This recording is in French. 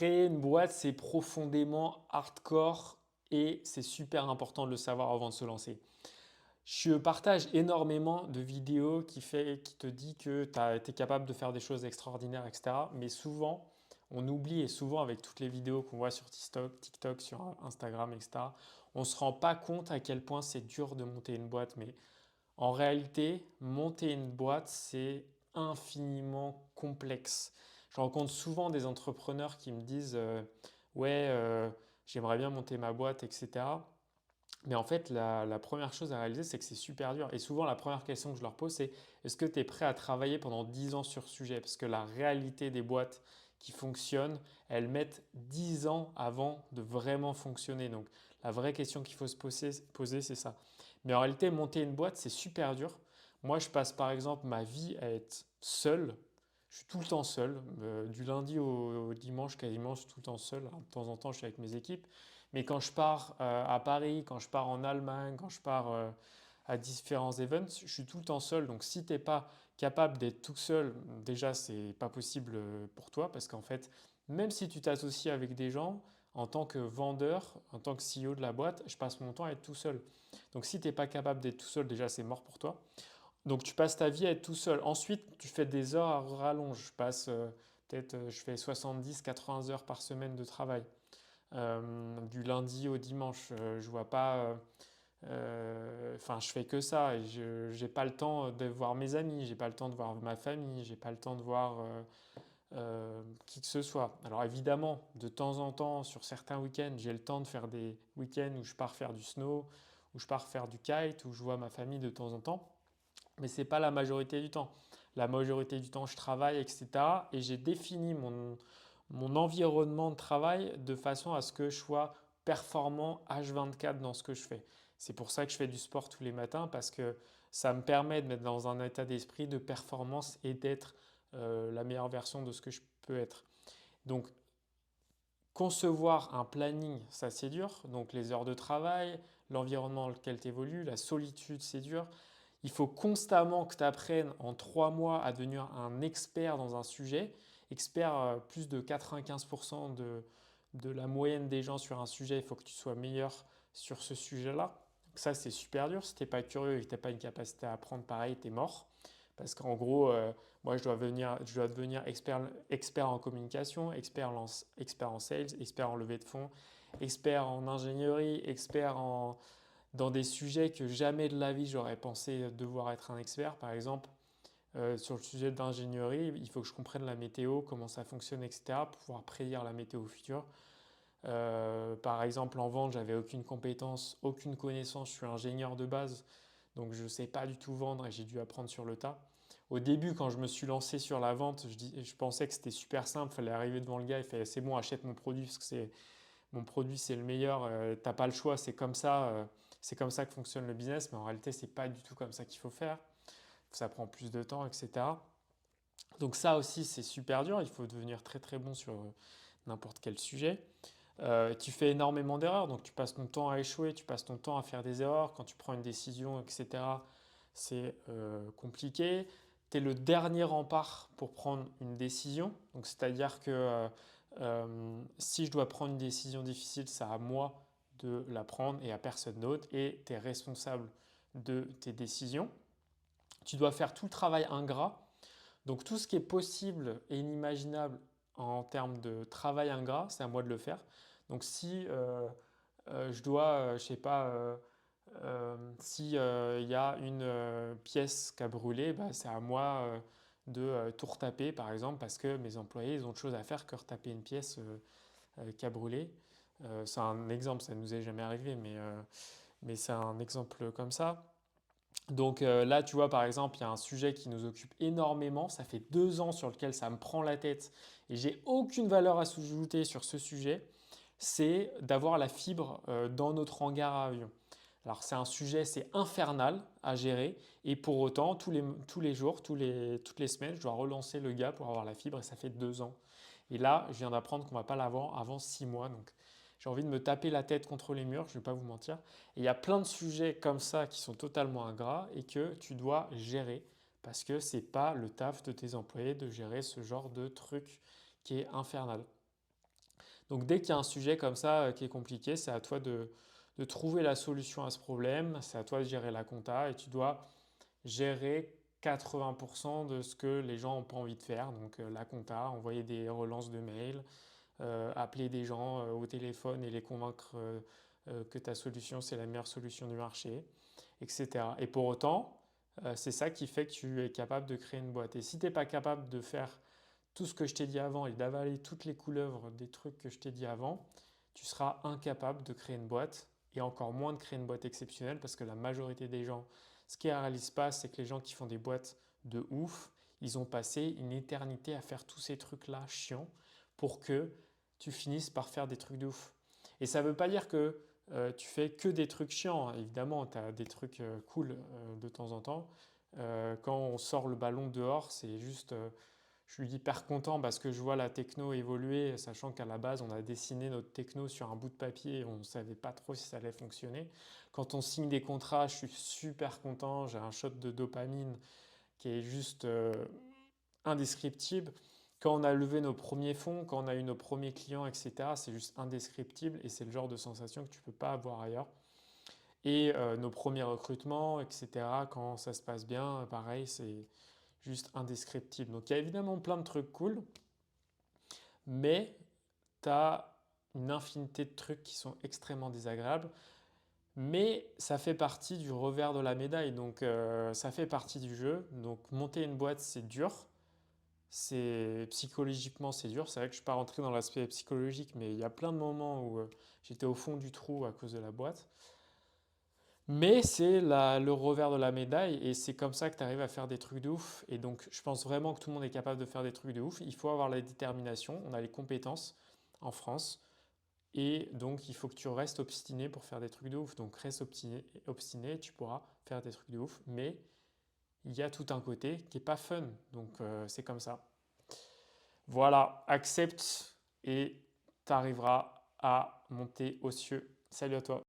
Créer une boîte, c'est profondément hardcore et c'est super important de le savoir avant de se lancer. Je partage énormément de vidéos qui te dit que tu es capable de faire des choses extraordinaires, etc. Mais souvent, on oublie, et souvent avec toutes les vidéos qu'on voit sur TikTok, sur Instagram, etc., on ne se rend pas compte à quel point c'est dur de monter une boîte. Mais en réalité, monter une boîte, c'est infiniment complexe. Je rencontre souvent des entrepreneurs qui me disent ouais, j'aimerais bien monter ma boîte, etc. Mais en fait, la première chose à réaliser, c'est que c'est super dur. Et souvent, la première question que je leur pose, c'est est-ce que tu es prêt à travailler pendant 10 ans sur ce sujet? Parce que la réalité des boîtes qui fonctionnent, elles mettent 10 ans avant de vraiment fonctionner. Donc, la vraie question qu'il faut poser, c'est ça. Mais en réalité, monter une boîte, c'est super dur. Moi, je passe par exemple ma vie à être seul. Je suis tout le temps seul. Du lundi au dimanche, quasiment, je suis tout le temps seul. Alors, de temps en temps, je suis avec mes équipes. Mais quand je pars à Paris, quand je pars en Allemagne, quand je pars à différents events, je suis tout le temps seul. Donc si tu n'es pas capable d'être tout seul, déjà c'est pas possible pour toi parce qu'en fait, même si tu t'associes avec des gens, en tant que vendeur, en tant que CEO de la boîte, je passe mon temps à être tout seul. Donc si tu n'es pas capable d'être tout seul, déjà c'est mort pour toi. Donc tu passes ta vie à être tout seul. Ensuite, tu fais des heures à rallonge. Je passe je fais 70-80 heures par semaine de travail du lundi au dimanche. Je vois pas. Enfin, je fais que ça et je n'ai pas le temps de voir mes amis, j'ai pas le temps de voir ma famille, j'ai pas le temps de voir qui que ce soit. Alors évidemment, de temps en temps, sur certains week-ends, j'ai le temps de faire des week-ends où je pars faire du snow, où je pars faire du kite, où je vois ma famille de temps en temps. Mais c'est pas la majorité du temps. La majorité du temps, je travaille, etc. Et j'ai défini mon environnement de travail de façon à ce que je sois performant H24 dans ce que je fais. C'est pour ça que je fais du sport tous les matins parce que ça me permet de mettre dans un état d'esprit de performance et d'être la meilleure version de ce que je peux être. Donc, concevoir un planning, ça c'est dur. Donc, les heures de travail, l'environnement dans lequel tu évolues, la solitude, c'est dur. Il faut constamment que tu apprennes en 3 mois à devenir un expert dans un sujet, expert plus de 95% de la moyenne des gens sur un sujet, il faut que tu sois meilleur sur ce sujet-là. Ça, c'est super dur. Si tu n'es pas curieux et que tu n'as pas une capacité à apprendre, pareil, tu es mort. Parce qu'en gros, moi, je dois devenir expert en communication, expert en sales, expert en levée de fonds, expert en ingénierie, dans des sujets que jamais de la vie j'aurais pensé devoir être un expert. Par exemple, sur le sujet d'ingénierie, il faut que je comprenne la météo, comment ça fonctionne, etc., pour pouvoir prédire la météo future. Par exemple, en vente, j'avais aucune compétence, aucune connaissance. Je suis ingénieur de base, donc je ne sais pas du tout vendre et j'ai dû apprendre sur le tas. Au début, quand je me suis lancé sur la vente, je pensais que c'était super simple. Il fallait arriver devant le gars et faire c'est bon, achète mon produit parce que mon produit c'est le meilleur. T'as pas le choix, c'est comme ça que fonctionne le business. Mais en réalité, c'est pas du tout comme ça qu'il faut faire. Ça prend plus de temps, etc. Donc ça aussi, c'est super dur. Il faut devenir très très bon sur n'importe quel sujet. Tu fais énormément d'erreurs, donc tu passes ton temps à échouer, tu passes ton temps à faire des erreurs. Quand tu prends une décision, etc., c'est compliqué. Tu es le dernier rempart pour prendre une décision. Donc, c'est-à-dire que si je dois prendre une décision difficile, c'est à moi de la prendre et à personne d'autre. Et tu es responsable de tes décisions. Tu dois faire tout le travail ingrat. Donc, tout ce qui est possible et inimaginable en termes de travail ingrat, c'est à moi de le faire. Donc, si je dois, je sais pas, si il y a une pièce qui a brûlé, bah, c'est à moi de tout retaper, par exemple, parce que mes employés, ils ont autre chose à faire que retaper une pièce qui a brûlé. C'est un exemple, ça ne nous est jamais arrivé, mais c'est un exemple comme ça. Donc là, tu vois, par exemple, il y a un sujet qui nous occupe énormément. Ça fait 2 ans sur lequel ça me prend la tête et j'ai aucune valeur à s'ajouter sur ce sujet. C'est d'avoir la fibre dans notre hangar à avion. Alors c'est un sujet, c'est infernal à gérer et pour autant, tous les jours, toutes les semaines, je dois relancer le gars pour avoir la fibre et ça fait 2 ans. Et là, je viens d'apprendre qu'on ne va pas l'avoir avant 6 mois. Donc j'ai envie de me taper la tête contre les murs, je ne vais pas vous mentir. Et il y a plein de sujets comme ça qui sont totalement ingrats et que tu dois gérer parce que ce n'est pas le taf de tes employés de gérer ce genre de truc qui est infernal. Donc dès qu'il y a un sujet comme ça qui est compliqué, c'est à toi de trouver la solution à ce problème, c'est à toi de gérer la compta et tu dois gérer 80% de ce que les gens n'ont pas envie de faire. Donc la compta, envoyer des relances de mails, appeler des gens au téléphone et les convaincre que ta solution c'est la meilleure solution du marché, etc. Et pour autant, c'est ça qui fait que tu es capable de créer une boîte. Et si tu n'es pas capable de faire tout ce que je t'ai dit avant et d'avaler toutes les couleuvres des trucs que je t'ai dit avant, tu seras incapable de créer une boîte et encore moins de créer une boîte exceptionnelle parce que la majorité des gens, ce qu'ils ne réalisent pas, c'est que les gens qui font des boîtes de ouf, ils ont passé une éternité à faire tous ces trucs-là chiants pour que tu finisses par faire des trucs de ouf. Et ça ne veut pas dire que tu fais que des trucs chiants. Évidemment, tu as des trucs cool de temps en temps. Quand on sort le ballon dehors, c'est juste je suis hyper content parce que je vois la techno évoluer, sachant qu'à la base, on a dessiné notre techno sur un bout de papier et on ne savait pas trop si ça allait fonctionner. Quand on signe des contrats, je suis super content, j'ai un shot de dopamine qui est juste indescriptible. Quand on a levé nos premiers fonds, quand on a eu nos premiers clients, etc., c'est juste indescriptible et c'est le genre de sensation que tu ne peux pas avoir ailleurs. Et nos premiers recrutements, etc., quand ça se passe bien, pareil, c'est juste indescriptible. Donc il y a évidemment plein de trucs cool, mais tu as une infinité de trucs qui sont extrêmement désagréables. Mais ça fait partie du revers de la médaille, donc ça fait partie du jeu. Donc monter une boîte, c'est dur. C'est psychologiquement, c'est dur. C'est vrai que je ne suis pas rentré dans l'aspect psychologique, mais il y a plein de moments où j'étais au fond du trou à cause de la boîte. Mais c'est le revers de la médaille et c'est comme ça que tu arrives à faire des trucs de ouf. Et donc, je pense vraiment que tout le monde est capable de faire des trucs de ouf. Il faut avoir la détermination, on a les compétences en France. Et donc, il faut que tu restes obstiné pour faire des trucs de ouf. Donc, reste obstiné, obstiné, tu pourras faire des trucs de ouf. Mais il y a tout un côté qui n'est pas fun. Donc, c'est comme ça. Voilà, accepte et tu arriveras à monter aux cieux. Salut à toi.